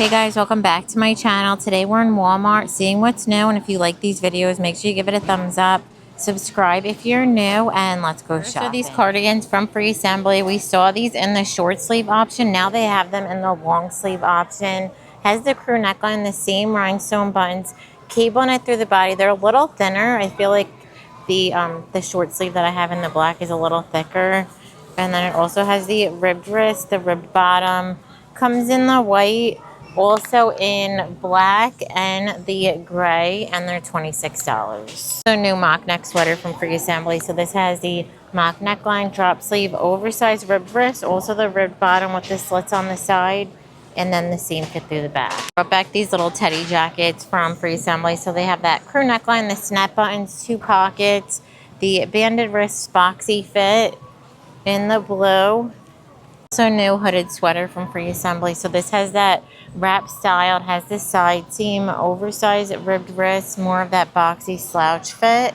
Hey guys, welcome back to my channel. Today we're in Walmart seeing what's new, and if you like these videos, make sure you give it a thumbs up. Subscribe if you're new, and let's go shopping. So these cardigans from Free Assembly, we saw these in the short sleeve option. Now they have them in the long sleeve option. Has the crew neckline, the same rhinestone buttons, cable knit through the body. They're a little thinner. I feel like the short sleeve that I have in the black is a little thicker. And then it also has the ribbed wrist, the ribbed bottom. Comes in the white, also in black and the gray, and they're $26. So new mock neck sweater from Free Assembly. So this has the mock neckline, drop sleeve, oversized ribbed wrist, also the ribbed bottom with the slits on the side, and then the seam fit through the back. Brought back these little teddy jackets from Free Assembly. So they have that crew neckline, the snap buttons, 2 pockets, the banded wrist boxy fit in the blue. Also new hooded sweater from Free Assembly. So this has that wrap style. It has this side seam, oversized ribbed wrist, more of that boxy slouch fit.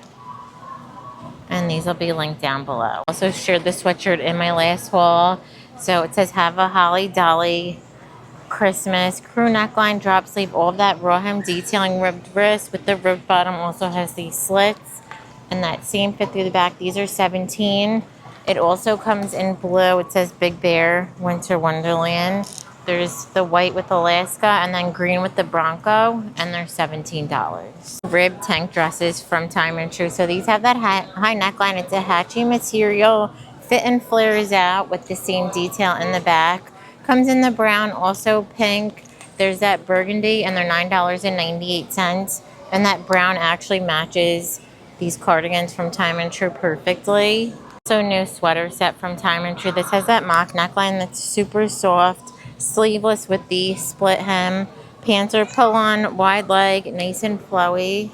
And these will be linked down below. Also shared the sweatshirt in my last haul. So it says have a holly dolly Christmas, crew neckline, drop sleeve, all of that raw hem detailing, ribbed wrist with the ribbed bottom. Also has these slits and that seam fit through the back. These are $17. It also comes in blue. It says Big Bear Winter Wonderland. There's the white with Alaska and then green with the Bronco, and they're $17. Ribbed tank dresses from Time and True. So these have that high neckline. It's a HACCI material. Fit and flares out with the same detail in the back. Comes in the brown, also pink. There's that burgundy, and they're $9.98. And that brown actually matches these cardigans from Time and True perfectly. Also new sweater set from Time and True. This has that mock neckline that's super soft, sleeveless with the split hem. Pants are pull-on, wide leg, nice and flowy.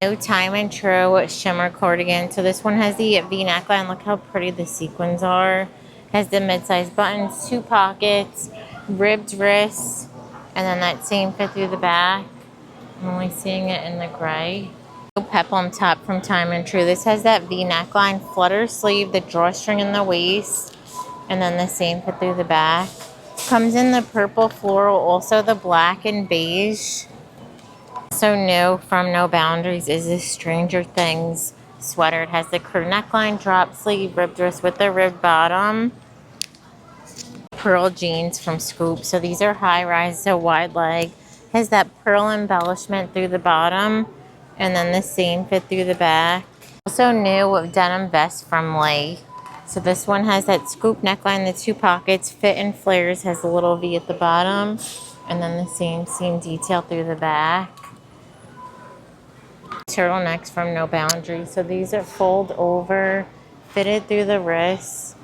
New Time and True shimmer cardigan. So this one has the V neckline. Look how pretty the sequins are. Has the mid-size buttons, 2 pockets, ribbed wrists, and then that same fit through the back. I'm only seeing it in the gray. Peplum top from Time and True. This has that V neckline, flutter sleeve, the drawstring in the waist, and then the same fit through the back. Comes in the purple floral, also the black and beige. So new from No Boundaries is this Stranger Things sweater. It has the crew neckline, drop sleeve, ribbed wrist with the ribbed bottom. Pearl jeans from Scoop. So these are high rise, so wide leg. Has that pearl embellishment through the bottom, and then the same fit through the back. Also new denim vest from Lay. So this one has that scoop neckline, the 2 pockets, fit and flares, has a little V at the bottom, and then the same seam detail through the back. Turtlenecks from No Boundaries. So these are fold over, fitted through the wrists,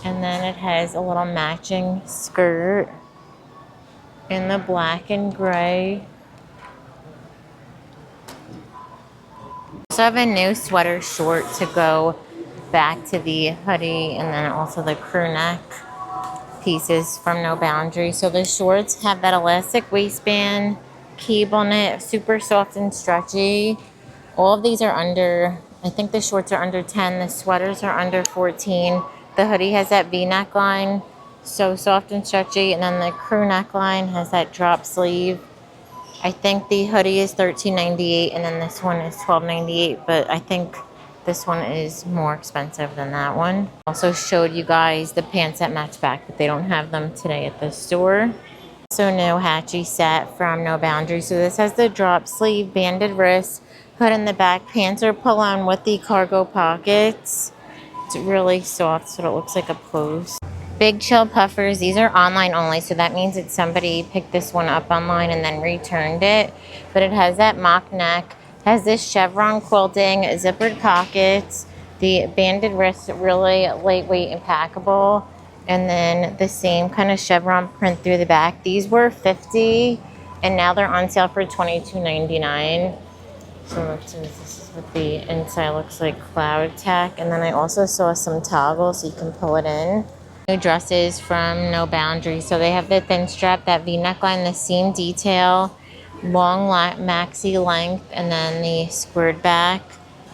and then it has a little matching skirt in the black and gray. So I have a new sweater short to go back to the hoodie, and then also the crew neck pieces from No Boundaries. So the shorts have that elastic waistband, cable knit, super soft and stretchy. All of these are under, I think the shorts are under 10, the sweaters are under 14. The hoodie has that V neckline, so soft and stretchy, and then the crew neckline has that drop sleeve. I think the hoodie is $13.98, and then this one is $12.98, but I think this one is more expensive than that one. Also showed you guys the pants that match back, but they don't have them today at the store. So new HACCI set from No Boundaries. So this has the drop sleeve, banded wrist, hood in the back. Pants are pull-on with the cargo pockets. It's really soft, so it looks like a pose. Big Chill puffers. These are online only, so that means that somebody picked this one up online and then returned it. But it has that mock neck, has this chevron quilting, zippered pockets, the banded wrist, really lightweight and packable, and then the same kind of chevron print through the back. These were $50, and now they're on sale for $22.99. So this is what the inside looks like, cloud tech. And then I also saw some toggles so you can pull it in. New dresses from No Boundaries. So they have the thin strap, that V neckline, the seam detail, long maxi length, and then the squared back.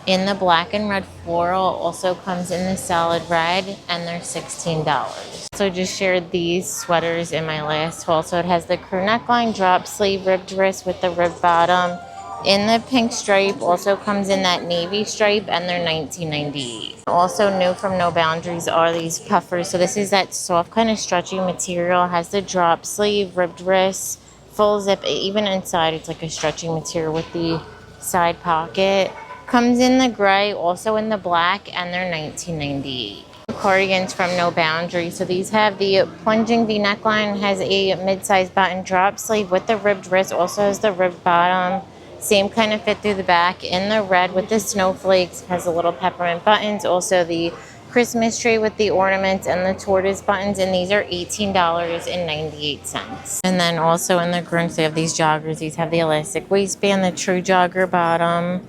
in the black and red floral. Also comes in the solid red, and they're $16. So just shared these sweaters in my last haul. So it has the crew neckline, drop sleeve, ribbed wrist with the ribbed bottom in the pink stripe. Also comes in that navy stripe, and they're $19.98. Also new from No Boundaries are these puffers. So this is that soft kind of stretchy material. It has the drop sleeve, ribbed wrist, full zip. Even inside it's like a stretchy material with the side pocket. Comes in the gray, also in the black, and they're $19.98. Cardigans from No Boundaries. So these have the plunging V neckline, has a mid-size button drop sleeve with the ribbed wrist, also has the ribbed bottom. Same kind of fit through the back in the red with the snowflakes, has the little peppermint buttons, also the Christmas tree with the ornaments and the tortoise buttons, and these are $18.98. And then also in the Grinch, they have these joggers. These have the elastic waistband, the true jogger bottom,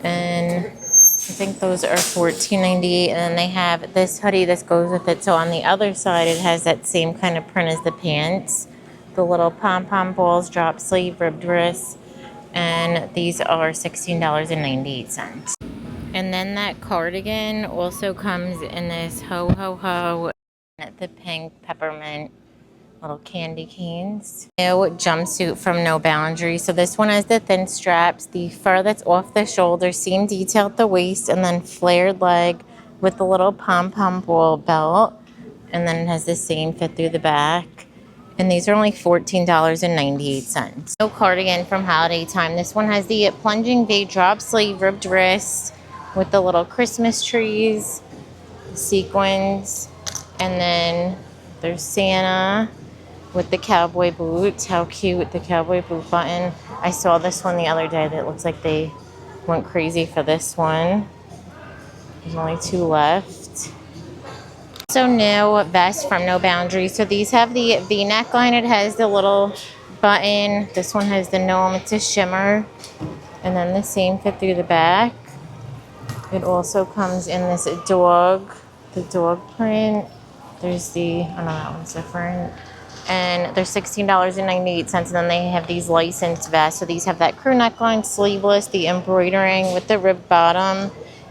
and I think those are $14.98. And then they have this hoodie. This goes with it. So on the other side, it has that same kind of print as the pants. The little pom-pom balls, drop sleeve, ribbed wrist. And these are $16.98. And then that cardigan also comes in this ho ho ho, the pink peppermint little candy canes. New jumpsuit from No Boundaries. So this one has the thin straps, the fur that's off the shoulder, seam detail at the waist, and then flared leg with the little pom-pom ball belt. And then it has the same fit through the back. And these are only $14.98. No cardigan from Holiday Time. This one has the plunging V drop sleeve, ribbed wrist with the little Christmas trees, sequins, and then there's Santa with the cowboy boots. How cute, the cowboy boot button. I saw this one the other day that looks like they went crazy for this one. There's only 2 left. So new vest from No Boundaries. So these have the V neckline. It has the little button. This one has the gnome. It's a shimmer. And then the same fit through the back. It also comes in this dog, the dog print. There's the, oh no, that one's different. And they're $16.98. And then they have these licensed vests. So these have that crew neckline, sleeveless, the embroidering with the ribbed bottom.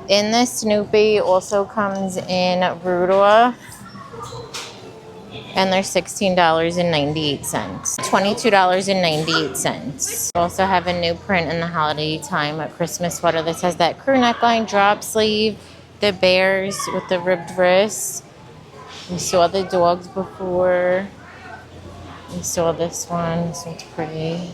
In the Snoopy also comes in Rudolph. And they're $16.98. $22.98. Also have a new print in the Holiday Time, a Christmas sweater. This has that crew neckline, drop sleeve, the bears with the ribbed wrist. We saw the dogs before. We saw this one. This one's pretty.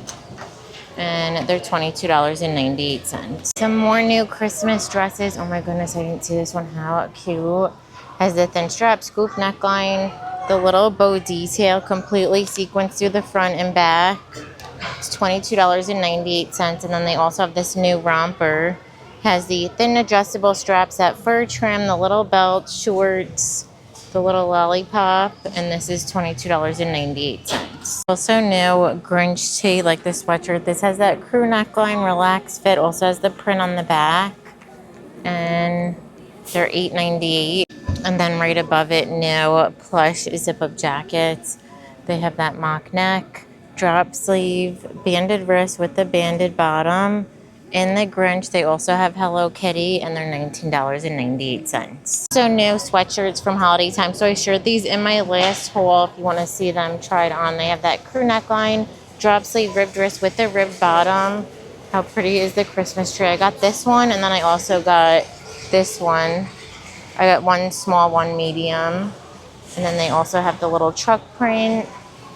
And they're $22.98. Some more new Christmas dresses. Oh my goodness, I didn't see this one. How cute. Has the thin strap, scoop neckline, the little bow detail, completely sequenced through the front and back. It's $22.98. And then they also have this new romper. Has the thin adjustable straps, that fur trim, the little belt, shorts, the little lollipop, and this is $22.98. Also new Grinch tee, like the sweatshirt. This has that crew neckline, relaxed fit. Also has the print on the back, and they're $8.98. And then right above it, new plush zip-up jackets. They have that mock neck, drop sleeve, banded wrist with the banded bottom. In the Grinch, they also have Hello Kitty, and they're $19.98. So new sweatshirts from Holiday Time. So I shared these in my last haul. If you want to see them tried on, they have that crew neckline, drop sleeve, ribbed wrist with the ribbed bottom. How pretty is the Christmas tree? I got this one, and then I also got this one. I got one small, one medium. And then they also have the little truck print.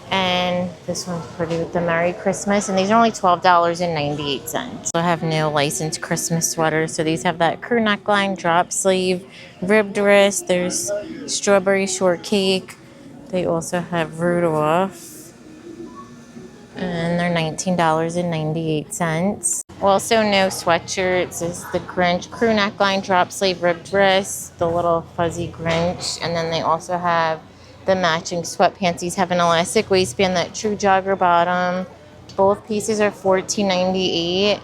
And this one's pretty with the Merry Christmas. And these are only $12.98. So I have new licensed Christmas sweaters. So these have that crew neckline, drop sleeve, ribbed wrist. There's strawberry shortcake. They also have Rudolph. And they're $19.98. Also new sweatshirts is the Grinch crew neckline, drop sleeve, ribbed wrist, the little fuzzy Grinch. And then they also have the matching sweatpants. These have an elastic waistband, that true jogger bottom. Both pieces are $14.98.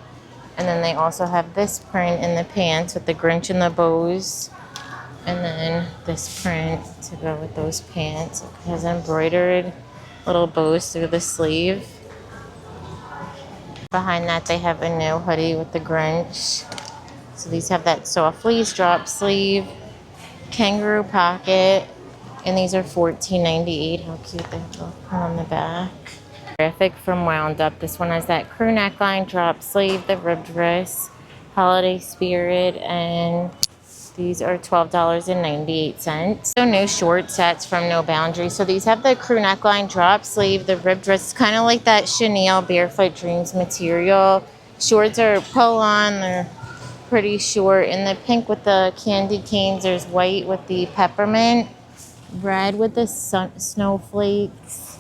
And then they also have this print in the pants with the Grinch and the bows. And then this print to go with those pants. It has embroidered little bows through the sleeve. Behind that, they have a new hoodie with the Grinch. So these have that soft fleece drop sleeve, kangaroo pocket, and these are $14.98. How cute they look on the back. Terrific from Wound Up. This one has that crew neckline, drop sleeve, the ribbed wrist, holiday spirit, and these are $12.98. So new short sets from No Boundaries. So these have the crew neckline, drop sleeve, the ribbed wrist, kind of like that chenille Barefoot Dreams material. Shorts are pull-on. They're pretty short. In the pink with the candy canes, there's white with the peppermint, red with the snowflakes,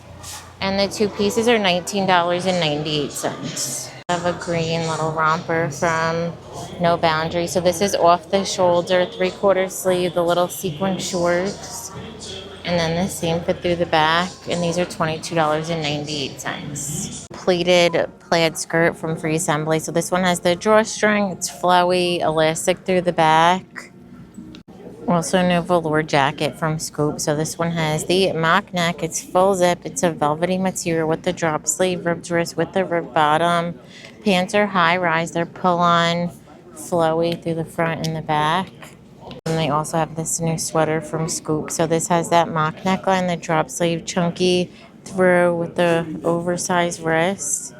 and the two pieces are $19.98. I have a green little romper from No Boundaries. So this is off the shoulder, 3/4 sleeve, the little sequin shorts, and then the same fit through the back, and these are $22.98. Pleated plaid skirt from Free Assembly. So this one has the drawstring, it's flowy, elastic through the back. Also new velour jacket from Scoop. So this one has the mock neck, it's full zip, it's a velvety material with the drop sleeve, ribbed wrist with the ribbed bottom. Pants are high rise, they're pull on, flowy through the front and the back. And they also have this new sweater from Scoop. So this has that mock neckline, the drop sleeve, chunky through with the oversized wrist.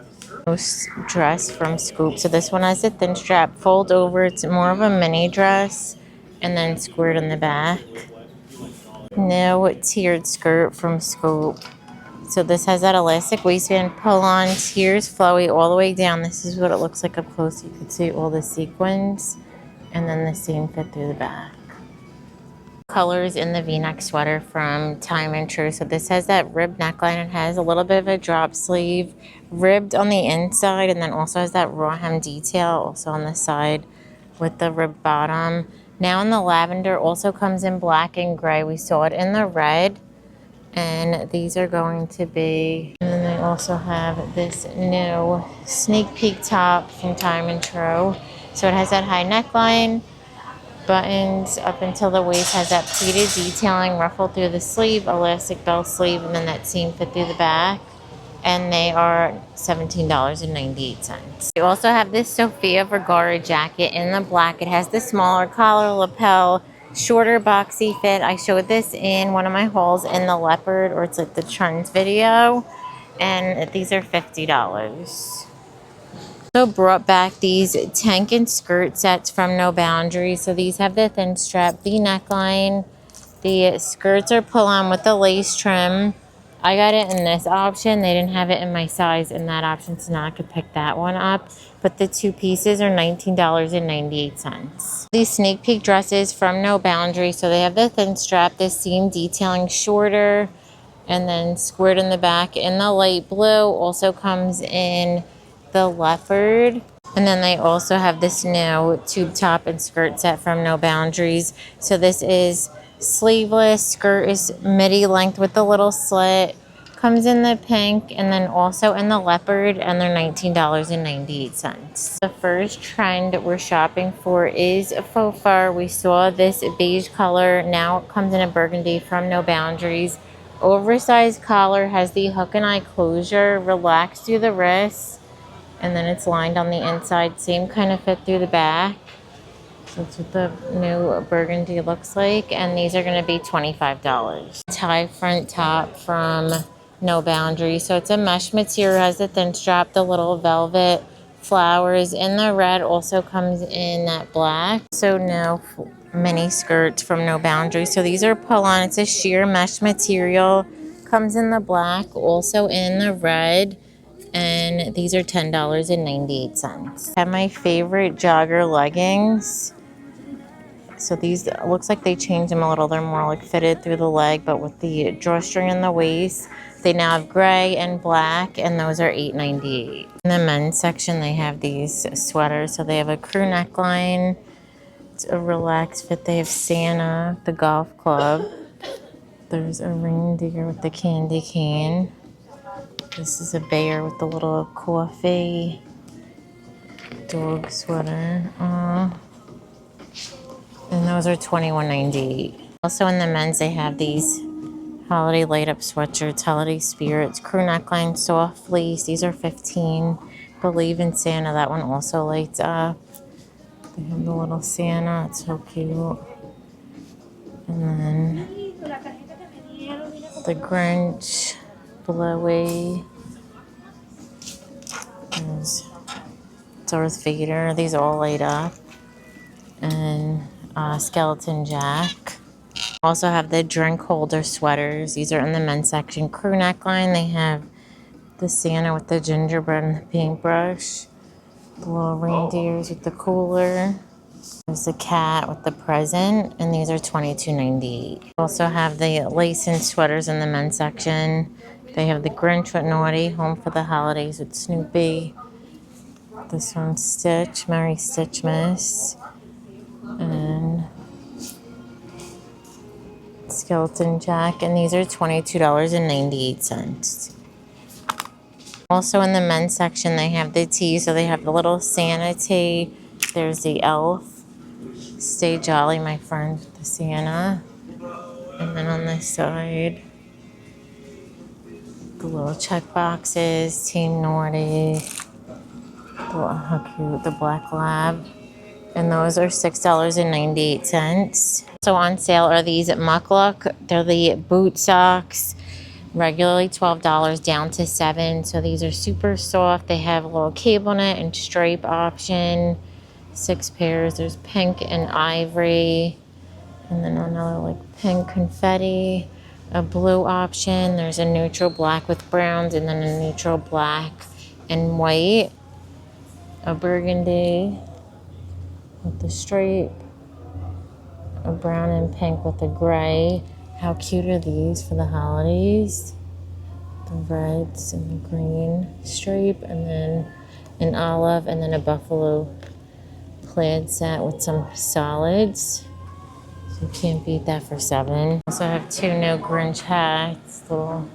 Dress from Scoop. So this one has a thin strap, fold over, it's more of a mini dress, and then squared in the back. No tiered skirt from Scoop. So this has that elastic waistband, pull-on, tiers, flowy all the way down. This is what it looks like up close. You can see all the sequins, and then the same fit through the back. Colors in the V-neck sweater from Time and True. So this has that ribbed neckline. It has a little bit of a drop sleeve, ribbed on the inside, and then also has that raw hem detail also on the side with the ribbed bottom. Now in the lavender, also comes in black and gray. We saw it in the red, and these are going to be, and then they also have this new sneak peek top from Time and True. So it has that high neckline, buttons up until the waist, has that pleated detailing, ruffle through the sleeve, elastic bell sleeve, and then that seam fit through the back. And they are $17.98. We also have this Sofia Vergara jacket in the black. It has the smaller collar, lapel, shorter boxy fit. I showed this in one of my hauls in the leopard, or it's like the trends video, and these are $50. Also brought back these tank and skirt sets from No Boundaries. So these have the thin strap V neckline. The skirts are pull on with the lace trim. I got it in this option. They didn't have it in my size in that option, so now I could pick that one up. But the two pieces are $19.98. These sneak peek dresses from No Boundaries. So they have the thin strap, the seam detailing shorter, and then squared in the back in the light blue. Also comes in the leopard. And then they also have this new tube top and skirt set from No Boundaries. So this is sleeveless, skirt is midi length with the little slit, comes in the pink and then also in the leopard, and they're $19.98. The first trend we're shopping for is faux fur. We saw this beige color, now it comes in a burgundy from No Boundaries. Oversized collar, has the hook and eye closure, relaxed through the wrist, and then it's lined on the inside, same kind of fit through the back. So that's what the new burgundy looks like, and these are going to be $25. Tie front top from No Boundaries. So it's a mesh material, has the thin strap, the little velvet flowers in the red, also comes in that black. So now mini skirts from No Boundaries. So these are pull on, it's a sheer mesh material, comes in the black, also in the red, and these are $10.98. I have my favorite jogger leggings. So these, looks like they changed them a little. They're more like fitted through the leg, but with the drawstring in the waist. They now have gray and black, and those are $8.98. In the men's section, they have these sweaters. So they have a crew neckline. It's a relaxed fit. They have Santa, the golf club. There's a reindeer with the candy cane. This is a bear with the little coffee dog sweater. And those are $21.98. Also in the men's, they have these holiday light up sweatshirts, holiday spirits, crew neckline, soft fleece. These are $15. Believe in Santa, that one also lights up. They have the little Santa. It's so cute. And then the Grinch, Blowy. There's Darth Vader. These are all laid up. And Skeleton Jack. Also have the drink holder sweaters. These are in the men's section. Crew neckline. They have the Santa with the gingerbread and the paintbrush. The little reindeers with the cooler. There's the cat with the present, and these are $22.98. Also have the lace and sweaters in the men's section. They have the Grinch with Naughty, Home for the Holidays with Snoopy. This one's Stitch, Merry Stitchmas. And Skeleton Jack, and these are $22.98. Also in the men's section, they have the tee, so they have the little Santa tee. There's the elf. Stay jolly, my friend, the Santa. And then on this side, the little check boxes, Team Naughty. How cute, the black lab. And those are $6.98. So on sale are these Muckluck. They're the boot socks. Regularly $12, down to $7. So these are super soft. They have a little cable knit and stripe option. 6 pairs. There's pink and ivory. And then another like pink confetti. A blue option. There's a neutral black with browns. And then a neutral black and white. A burgundy with the stripe. A brown and pink with a gray. How cute are these for the holidays? The reds and the green stripe, and then an olive, and then a buffalo plaid set with some solids. So you can't beat that for $7. Also have 2 no Grinch hats, little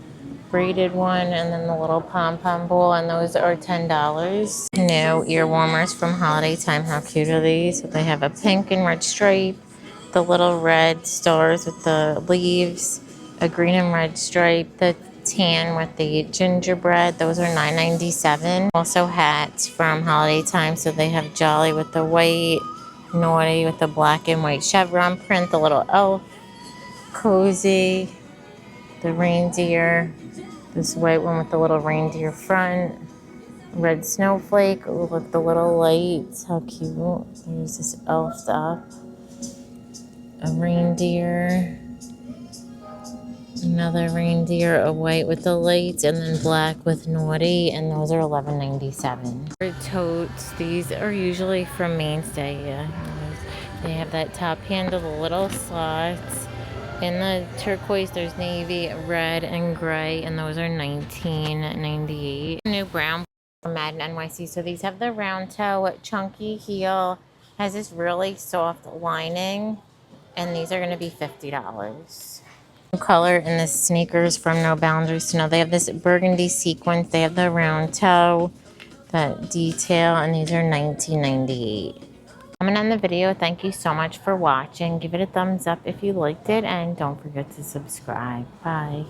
braided one, and then the little pom-pom bowl, and those are $10. No ear warmers from holiday time. How cute are these? So they have a pink and red stripe, the little red stars with the leaves, a green and red stripe, the tan with the gingerbread. Those are $9.97. Also hats from holiday time. So they have Jolly with the white, Naughty with the black and white chevron print, the little elf, Cozy, the reindeer, this white one with the little reindeer front, red snowflake with the little lights. How cute. There's this elf up. A reindeer, another reindeer, a white with the lights, and then black with Naughty, and those are $11.97. For totes, these are usually from Mainstay. Yeah. They have that top handle, the little slots. In the turquoise, there's navy, red, and gray, and those are $19.98. New brown from Madden NYC. So these have the round toe, chunky heel, has this really soft lining. And these are going to be $50. New color in the sneakers from No Boundaries to Know. They have this burgundy sequence. They have the round toe, that detail, and these are $19.98. Comment on the video. Thank you so much for watching. Give it a thumbs up if you liked it, and don't forget to subscribe. Bye.